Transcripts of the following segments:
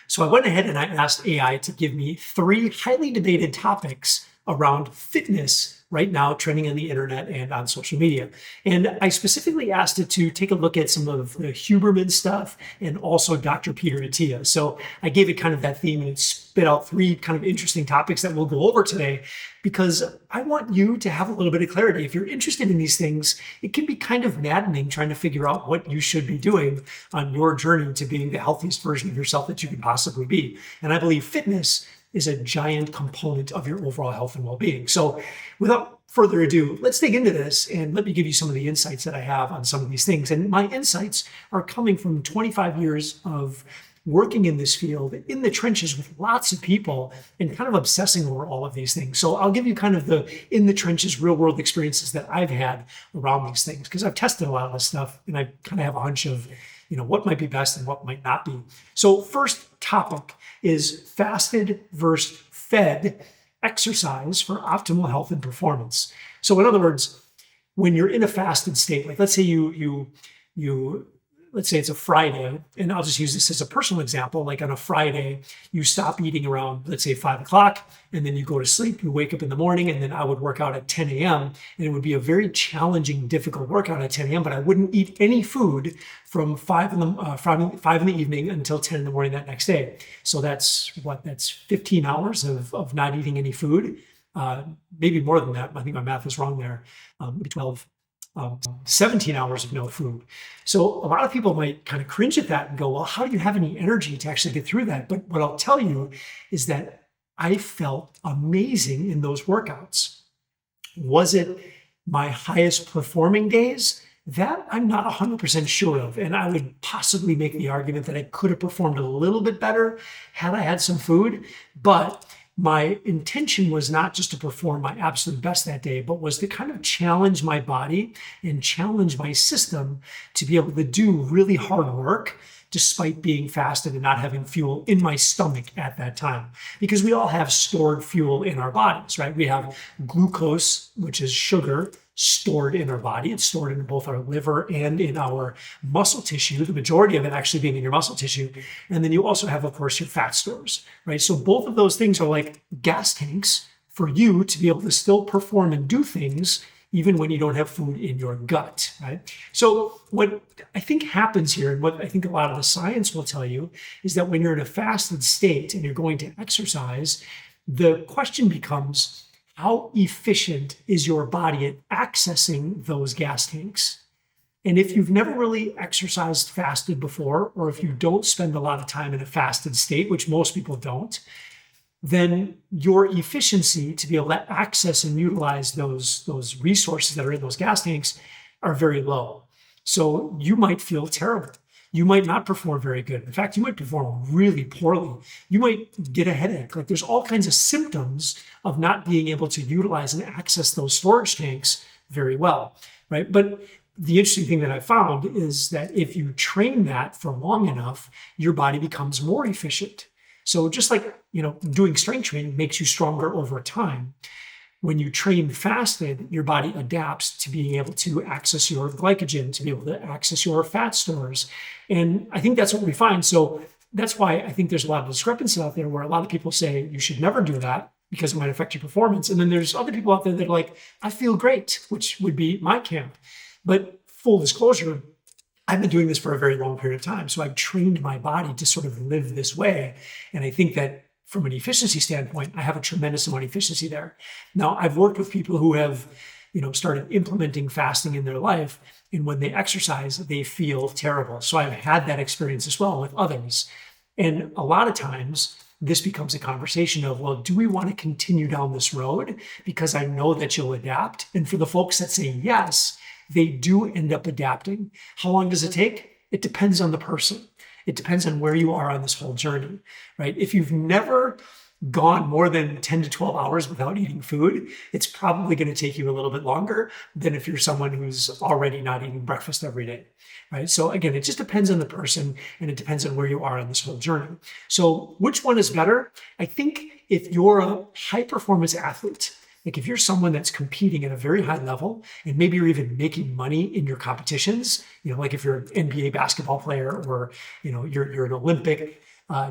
So I went ahead and I asked AI to give me three highly debated topics around fitness right now trending on the internet and on social media. And I specifically asked it to take a look at some of the Huberman stuff and also Dr. Peter Attia. So I gave it kind of that theme and it spit out three kind of interesting topics that we'll go over today because I want you to have a little bit of clarity. If you're interested in these things, it can be kind of maddening trying to figure out what you should be doing on your journey to being the healthiest version of yourself that you can possibly be. And I believe fitness is a giant component of your overall health and well-being. So without further ado, let's dig into this and let me give you some of the insights that I have on some of these things. And my insights are coming from 25 years of working in this field, in the trenches with lots of people and kind of obsessing over all of these things. So I'll give you kind of the in the trenches, real world experiences that I've had around these things because I've tested a lot of this stuff and I kind of have a hunch of, what might be best and what might not be. So first topic is fasted versus fed exercise for optimal health and performance. So in other words, when you're in a fasted state, like let's say let's say it's a Friday, and I'll just use this as a personal example. Like on a Friday, you stop eating around, let's say 5 o'clock, and then you go to sleep, you wake up in the morning, and then I would work out at 10 a.m. And it would be a very challenging, difficult workout at 10 a.m., but I wouldn't eat any food from 5 in the evening until 10 in the morning that next day. So that's 15 hours of not eating any food. Maybe more than that. I think my math is wrong there. Maybe 12. 17 hours of no food. So a lot of people might kind of cringe at that and go, well, how do you have any energy to actually get through that? But what I'll tell you is that I felt amazing in those workouts. Was it my highest performing days? That I'm not 100% sure of. And I would possibly make the argument that I could have performed a little bit better had I had some food. But my intention was not just to perform my absolute best that day, but was to kind of challenge my body and challenge my system to be able to do really hard work despite being fasted and not having fuel in my stomach at that time. Because we all have stored fuel in our bodies, right? We have glucose, which is sugar, stored in our body. It's stored in both our liver and in our muscle tissue, the majority of it actually being in your muscle tissue. And then you also have, of course, your fat stores, right? So both of those things are like gas tanks for you to be able to still perform and do things even when you don't have food in your gut, right? So what I think happens here, and what I think a lot of the science will tell you, is that when you're in a fasted state and you're going to exercise, the question becomes, how efficient is your body at accessing those gas tanks? And if you've never really exercised fasted before, or if you don't spend a lot of time in a fasted state, which most people don't, then your efficiency to be able to access and utilize those resources that are in those gas tanks are very low. So you might feel terrible. You might not perform very good. In fact, you might perform really poorly. You might get a headache. Like there's all kinds of symptoms of not being able to utilize and access those storage tanks very well, right? But the interesting thing that I found is that if you train that for long enough, your body becomes more efficient. So just like, doing strength training makes you stronger over time. When you train fasted, your body adapts to being able to access your glycogen, to be able to access your fat stores. And I think that's what we find. So that's why I think there's a lot of discrepancy out there where a lot of people say you should never do that because it might affect your performance. And then there's other people out there that are like, I feel great, which would be my camp. But full disclosure, I've been doing this for a very long period of time. So I've trained my body to sort of live this way. And I think that from an efficiency standpoint, I have a tremendous amount of efficiency there. Now, I've worked with people who have, started implementing fasting in their life, and when they exercise, they feel terrible. So I've had that experience as well with others. And a lot of times, this becomes a conversation of, well, do we want to continue down this road? Because I know that you'll adapt. And for the folks that say yes, they do end up adapting. How long does it take? It depends on the person. It depends on where you are on this whole journey, right? If you've never gone more than 10 to 12 hours without eating food, it's probably going to take you a little bit longer than if you're someone who's already not eating breakfast every day, right? So again, it just depends on the person and it depends on where you are on this whole journey. So which one is better? I think if you're a high performance athlete, like if you're someone that's competing at a very high level and maybe you're even making money in your competitions, like if you're an NBA basketball player or, you're an Olympic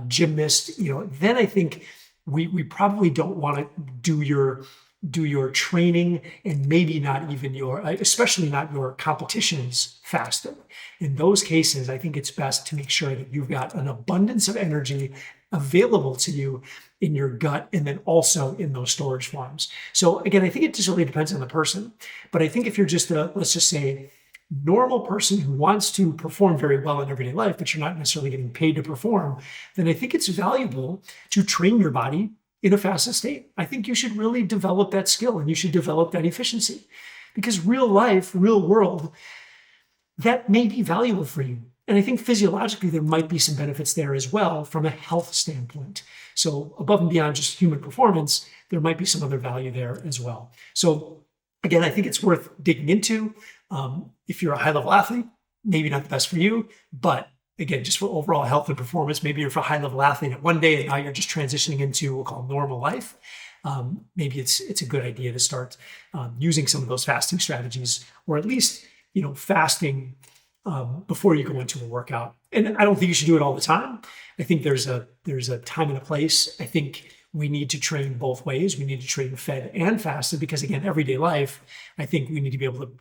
gymnast, then I think we probably don't want to do your training and maybe not even especially not your competitions fasted. In those cases, I think it's best to make sure that you've got an abundance of energy available to you in your gut and then also in those storage forms. So again, I think it just really depends on the person. But I think if you're just let's just say, normal person who wants to perform very well in everyday life, but you're not necessarily getting paid to perform, then I think it's valuable to train your body in a fasted state. I think you should really develop that skill and you should develop that efficiency, because real life, real world, that may be valuable for you. And I think physiologically, there might be some benefits there as well from a health standpoint. So above and beyond just human performance, there might be some other value there as well. So again, I think it's worth digging into. If you're a high-level athlete, maybe not the best for you, but again, just for overall health and performance, maybe you're a high-level athlete at one day and now you're just transitioning into what we'll call normal life. Maybe it's a good idea to start using some of those fasting strategies, or at least fasting before you go into a workout. And I don't think you should do it all the time. I think there's a time and a place. I think we need to train both ways. We need to train fed and fasted because, again, everyday life, I think we need to be able to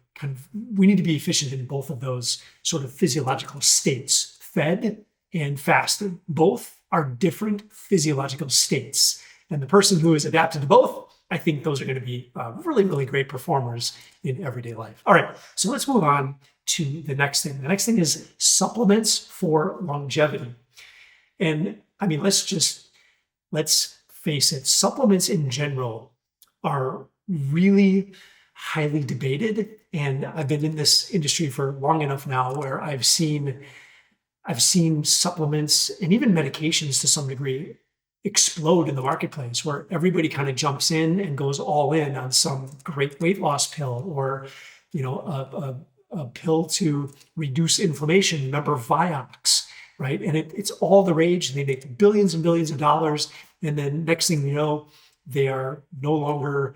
we need to be efficient in both of those sort of physiological states. Fed and fasted, both are different physiological states. And the person who is adapted to both, I think those are going to be really, really great performers in everyday life. All right, so let's move on to the next thing. The next thing is supplements for longevity. And I mean, let's face it, supplements in general are really highly debated. And I've been in this industry for long enough now where I've seen supplements and even medications to some degree explode in the marketplace, where everybody kind of jumps in and goes all in on some great weight loss pill, or a pill to reduce inflammation. Remember Vioxx, right? And it's all the rage. They make billions and billions of dollars, and then next thing you know, they are no longer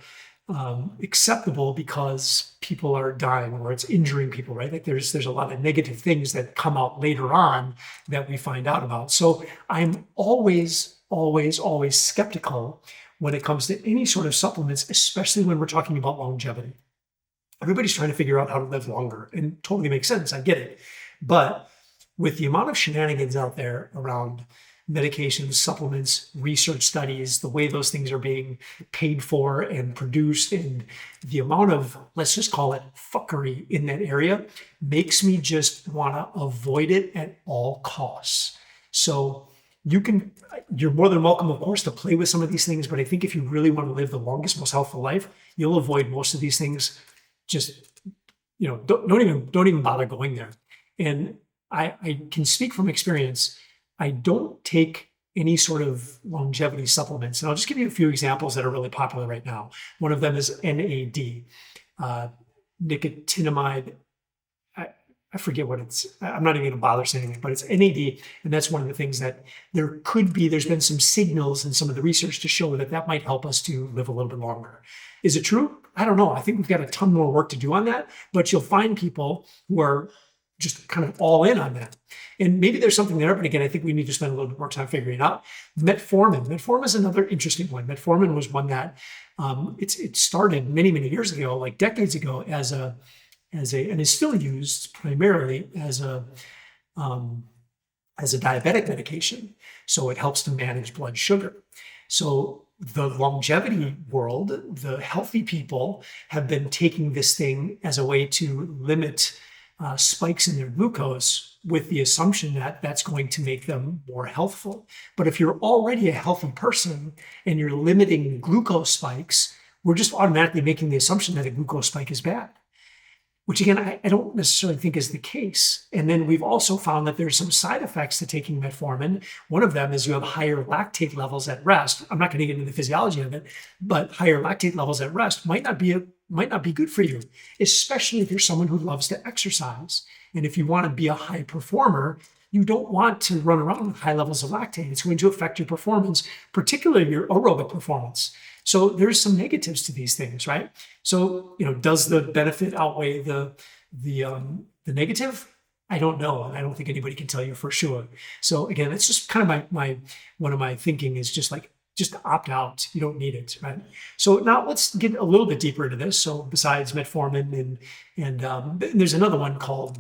acceptable because people are dying or it's injuring people, right? Like there's a lot of negative things that come out later on that we find out about. So I'm always skeptical when it comes to any sort of supplements, especially when we're talking about longevity. Everybody's trying to figure out how to live longer, and totally makes sense. I get it. But with the amount of shenanigans out there around medications, supplements, research studies, the way those things are being paid for and produced, and the amount of, let's just call it fuckery in that area, makes me just want to avoid it at all costs. So you're more than welcome, of course, to play with some of these things, but I think if you really want to live the longest, most healthful life, you'll avoid most of these things. Just, don't even bother going there. And I can speak from experience. I don't take any sort of longevity supplements. And I'll just give you a few examples that are really popular right now. One of them is NAD, nicotinamide. I forget what it's, I'm not even going to bother saying it, but it's NAD. And that's one of the things that there's been some signals in some of the research to show that might help us to live a little bit longer. Is it true? I don't know. I think we've got a ton more work to do on that, but you'll find people who are just kind of all in on that. And maybe there's something there, but again, I think we need to spend a little bit more time figuring it out. Metformin. Metformin is another interesting one. Metformin was one that it started many, many years ago, like decades ago, and is still used primarily as a diabetic medication. So it helps to manage blood sugar. So the longevity world, the healthy people have been taking this thing as a way to limit spikes in their glucose, with the assumption that that's going to make them more healthful. But if you're already a healthy person and you're limiting glucose spikes, we're just automatically making the assumption that a glucose spike is bad, which again, I don't necessarily think is the case. And then we've also found that there's some side effects to taking metformin. One of them is you have higher lactate levels at rest. I'm not going to get into the physiology of it, but higher lactate levels at rest might not be good for you, especially if you're someone who loves to exercise. And if you want to be a high performer, you don't want to run around with high levels of lactate. It's going to affect your performance, particularly your aerobic performance. So there's some negatives to these things, right? So, does the benefit outweigh the negative? I don't know, and I don't think anybody can tell you for sure. So again, it's just kind of my one of my thinking is just like just opt out. You don't need it, right? So now let's get a little bit deeper into this. So besides metformin and there's another one called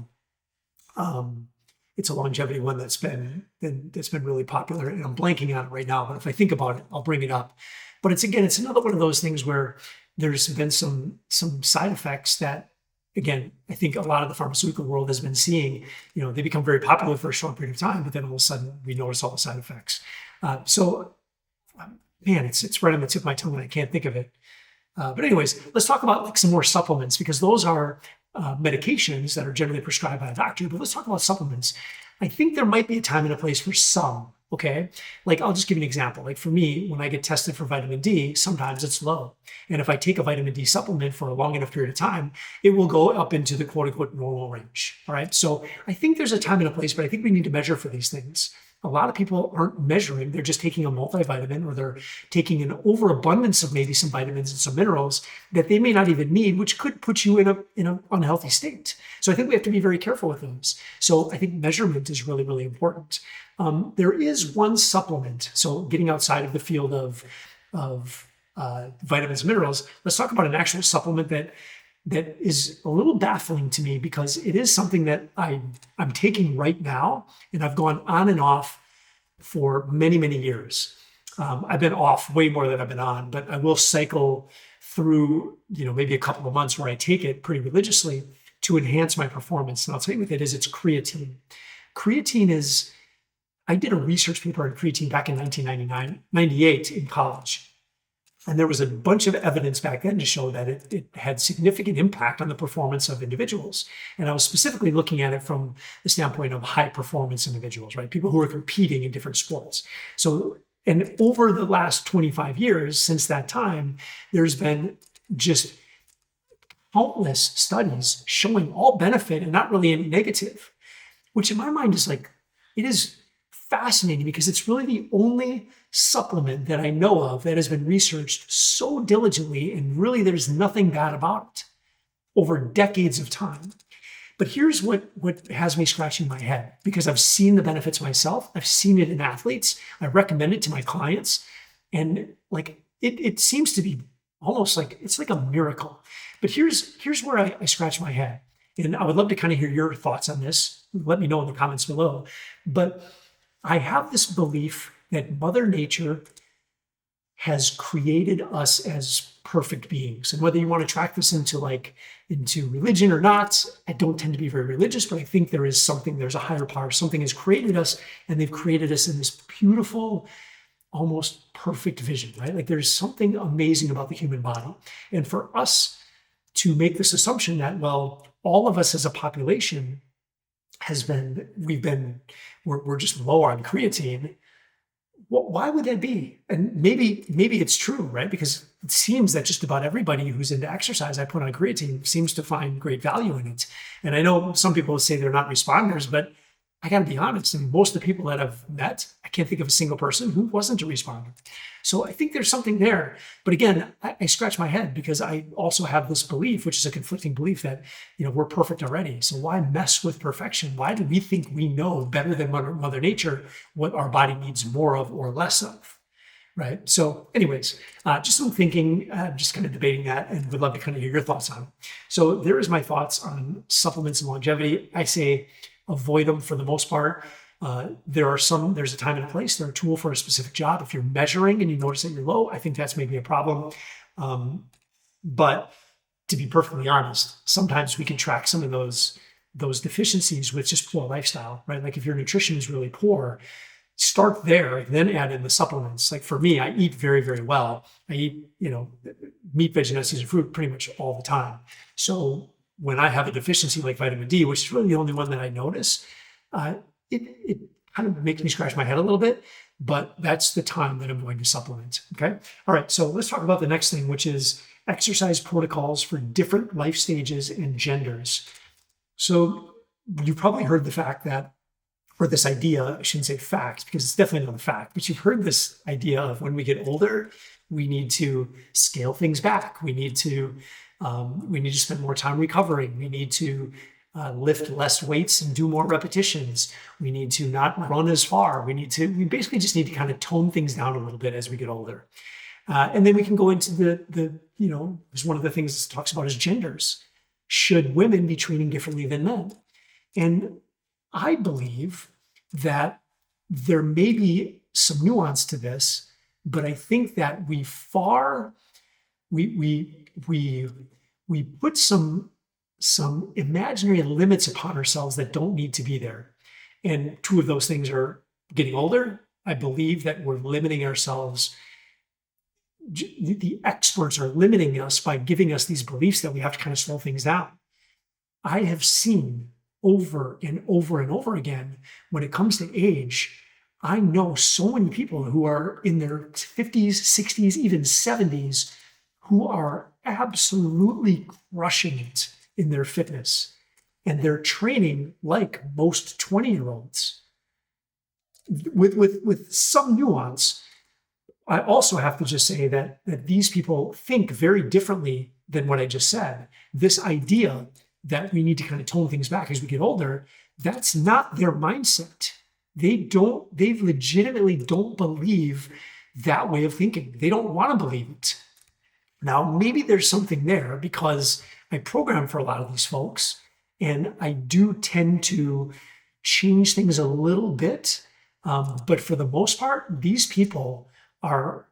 um, it's a longevity one that's been really popular, and I'm blanking on it right now. But if I think about it, I'll bring it up. But it's another one of those things where there's been some side effects that, again, I think a lot of the pharmaceutical world has been seeing. They become very popular for a short period of time, but then all of a sudden we notice all the side effects. Man, it's right on the tip of my tongue and I can't think of it. But anyways, let's talk about like some more supplements, because those are medications that are generally prescribed by a doctor. But let's talk about supplements. I think there might be a time and a place for some. Okay, like I'll just give you an example. Like for me, when I get tested for vitamin D, sometimes it's low, and if I take a vitamin D supplement for a long enough period of time, it will go up into the quote unquote normal range. All right, so I think there's a time and a place, but I think we need to measure for these things. A lot of people aren't measuring. They're just taking a multivitamin, or they're taking an overabundance of maybe some vitamins and some minerals that they may not even need, which could put you in an unhealthy state. So I think we have to be very careful with those. So I think measurement is really, really important. There is one supplement. So getting outside of the field of vitamins and minerals, let's talk about an actual supplement that is a little baffling to me, because it is something that I'm taking right now, and I've gone on and off for many, many years. I've been off way more than I've been on, but I will cycle through, maybe a couple of months where I take it pretty religiously to enhance my performance. And I'll tell you what it is. It's creatine. Creatine is, I did a research paper on creatine back in 1998 in college. And there was a bunch of evidence back then to show that it had significant impact on the performance of individuals. And I was specifically looking at it from the standpoint of high performance individuals, right? People who are competing in different sports. So, and over the last 25 years since that time, there's been just countless studies showing all benefit and not really any negative, which in my mind is like, it is fascinating, because it's really the only supplement that I know of that has been researched so diligently, and really there's nothing bad about it over decades of time. But here's what has me scratching my head, because I've seen the benefits myself. I've seen it in athletes. I recommend it to my clients. And like it seems to be almost like it's like a miracle. But here's where I scratch my head. And I would love to kind of hear your thoughts on this. Let me know in the comments below. But I have this belief that Mother Nature has created us as perfect beings. And whether you want to track this into religion or not, I don't tend to be very religious, but I think there's a higher power. Something has created us, and they've created us in this beautiful, almost perfect vision, right? Like there's something amazing about the human body. And for us to make this assumption that, well, all of us as a population we're just low on creatine. Why would that be? And maybe it's true, right? Because it seems that just about everybody who's into exercise I put on creatine seems to find great value in it. And I know some people say they're not responders, but I got to be honest. I mean, most of the people that I've met, I can't think of a single person who wasn't a responder. So I think there's something there. But again, I scratch my head, because I also have this belief, which is a conflicting belief, that we're perfect already. So why mess with perfection? Why do we think we know better than Mother Nature what our body needs more of or less of? Right. So anyways, just some thinking, just kind of debating that, and would love to kind of hear your thoughts on it. So there is my thoughts on supplements and longevity. I say avoid them for the most part. There's a time and a place. They're a tool for a specific job. If you're measuring and you notice that you're low, I think that's maybe a problem. But to be perfectly honest, sometimes we can track some of those deficiencies with just poor lifestyle, right? Like if your nutrition is really poor, start there, then add in the supplements. Like for me, I eat very, very well. I eat, meat, veg, and seasoned fruit pretty much all the time. So when I have a deficiency like vitamin D, which is really the only one that I notice, it kind of makes me scratch my head a little bit, but that's the time that I'm going to supplement. Okay. All right. So let's talk about the next thing, which is exercise protocols for different life stages and genders. So you've probably heard the fact that, or this idea, I shouldn't say fact, because it's definitely not a fact, but you've heard this idea of when we get older, we need to scale things back. We need to spend more time recovering. We need to lift less weights and do more repetitions. We need to not run as far. We basically just need to kind of tone things down a little bit as we get older. And then we can go into there's one of the things it talks about is genders. Should women be training differently than men? And I believe that there may be some nuance to this, but I think that we put some imaginary limits upon ourselves that don't need to be there. And two of those things are getting older. I believe that we're limiting ourselves. The experts are limiting us by giving us these beliefs that we have to kind of slow things down. I have seen over and over and over again, when it comes to age, I know so many people who are in their 50s, 60s, even 70s, who are absolutely crushing it in their fitness. And they're training like most 20-year-olds with some nuance. I also have to just say that these people think very differently than what I just said. This idea that we need to kind of tone things back as we get older, that's not their mindset. They legitimately don't believe that way of thinking. They don't want to believe it. Now, maybe there's something there because I program for a lot of these folks, and I do tend to change things a little bit. But for the most part, these people are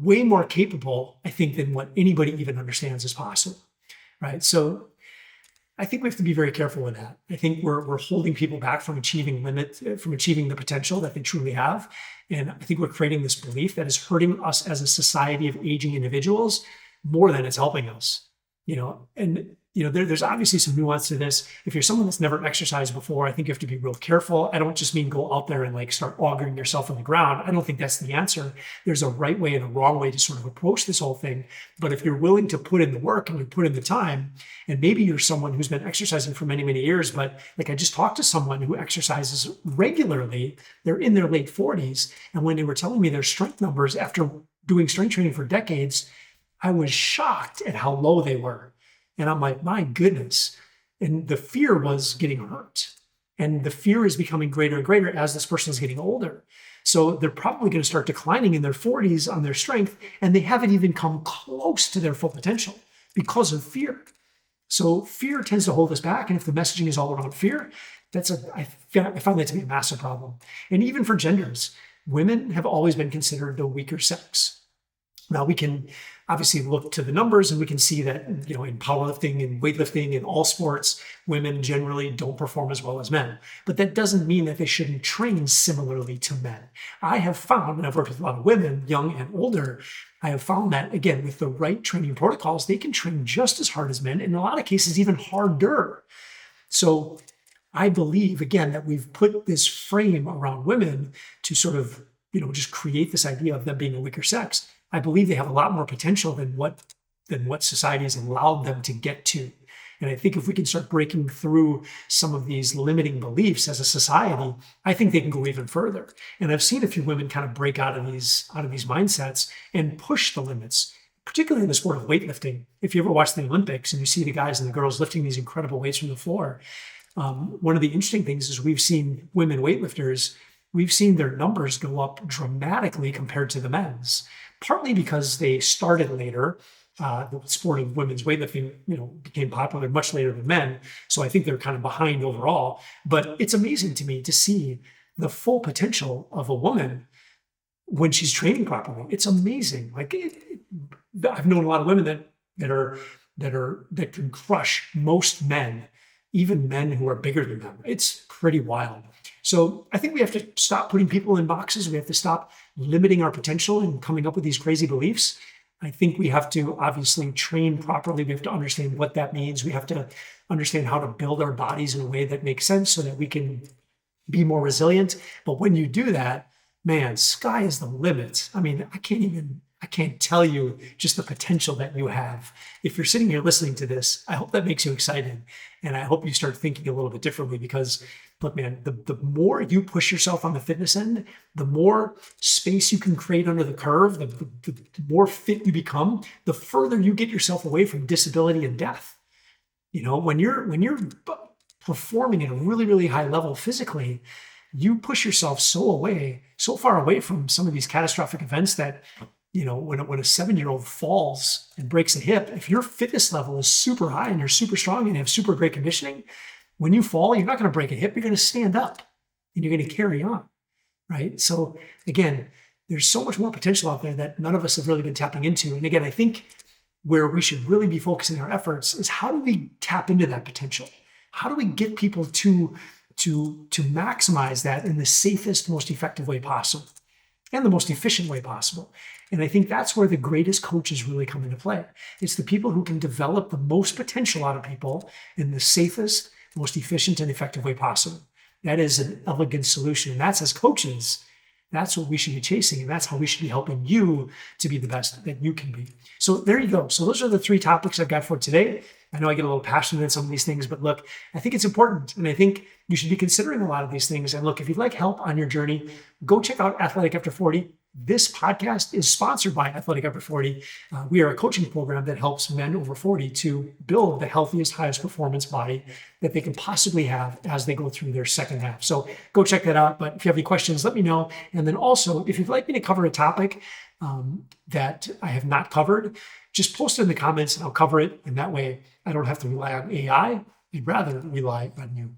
way more capable, I think, than what anybody even understands is possible, right? So I think we have to be very careful with that. I think we're holding people back from achieving the potential that they truly have. And I think we're creating this belief that is hurting us as a society of aging individuals more than it's helping us, and there's obviously some nuance to this. If you're someone that's never exercised before, I think you have to be real careful. I don't just mean go out there and start augering yourself on the ground. I don't think that's the answer. There's a right way and a wrong way to sort of approach this whole thing. But if you're willing to put in the work and you put in the time, and maybe you're someone who's been exercising for many, many years, but I just talked to someone who exercises regularly, they're in their late 40s. And when they were telling me their strength numbers after doing strength training for decades, I was shocked at how low they were. And I'm like, my goodness. And the fear was getting hurt. And the fear is becoming greater and greater as this person is getting older. So they're probably going to start declining in their 40s on their strength, and they haven't even come close to their full potential because of fear. So fear tends to hold us back. And if the messaging is all around fear, I find that to be a massive problem. And even for genders, women have always been considered the weaker sex. Now, we can obviously look to the numbers and we can see that, in powerlifting and weightlifting and all sports, women generally don't perform as well as men. But that doesn't mean that they shouldn't train similarly to men. I have found, and I've worked with a lot of women, young and older, I have found that, again, with the right training protocols, they can train just as hard as men, in a lot of cases, even harder. So I believe, again, that we've put this frame around women to sort of, just create this idea of them being a weaker sex. I believe they have a lot more potential than what society has allowed them to get to. And I think if we can start breaking through some of these limiting beliefs as a society, I think they can go even further. And I've seen a few women kind of break out of these mindsets and push the limits, particularly in the sport of weightlifting. If you ever watch the Olympics and you see the guys and the girls lifting these incredible weights from the floor, one of the interesting things is we've seen women weightlifters, we've seen their numbers go up dramatically compared to the men's. Partly because they started later. The sport of women's weightlifting, became popular much later than men. So I think they're kind of behind overall. But it's amazing to me to see the full potential of a woman when she's training properly. It's amazing. I've known a lot of women that can crush most men, even men who are bigger than them. It's pretty wild. So I think we have to stop putting people in boxes. We have to stop limiting our potential and coming up with these crazy beliefs. I think we have to obviously train properly. We have to understand what that means. We have to understand how to build our bodies in a way that makes sense so that we can be more resilient. But when you do that, man, sky is the limit. I mean, I can't tell you just the potential that you have. If you're sitting here listening to this, I hope that makes you excited. And I hope you start thinking a little bit differently because, look, man, the more you push yourself on the fitness end, the more space you can create under the curve, the more fit you become, the further you get yourself away from disability and death. When you're performing at a really, really high level physically, you push yourself so far away from some of these catastrophic events that, when a 7-year-old falls and breaks a hip, if your fitness level is super high and you're super strong and you have super great conditioning, when you fall, you're not going to break a hip, you're going to stand up and you're going to carry on, right? So again, there's so much more potential out there that none of us have really been tapping into. And again, I think where we should really be focusing our efforts is how do we tap into that potential? How do we get people to maximize that in the safest, most effective way possible and the most efficient way possible? And I think that's where the greatest coaches really come into play. It's the people who can develop the most potential out of people in the safest, most efficient and effective way possible. That is an elegant solution. And that's, as coaches, that's what we should be chasing. And that's how we should be helping you to be the best that you can be. So there you go. So those are the 3 topics I've got for today. I know I get a little passionate in some of these things, but look, I think it's important. And I think you should be considering a lot of these things. And look, if you'd like help on your journey, go check out Athletic After 40. This podcast is sponsored by Athletic After 40. We are a coaching program that helps men over 40 to build the healthiest, highest performance body that they can possibly have as they go through their second half. So go check that out. But if you have any questions, let me know. And then also, if you'd like me to cover a topic that I have not covered, just post it in the comments and I'll cover it. And that way I don't have to rely on AI. I'd rather rely on you.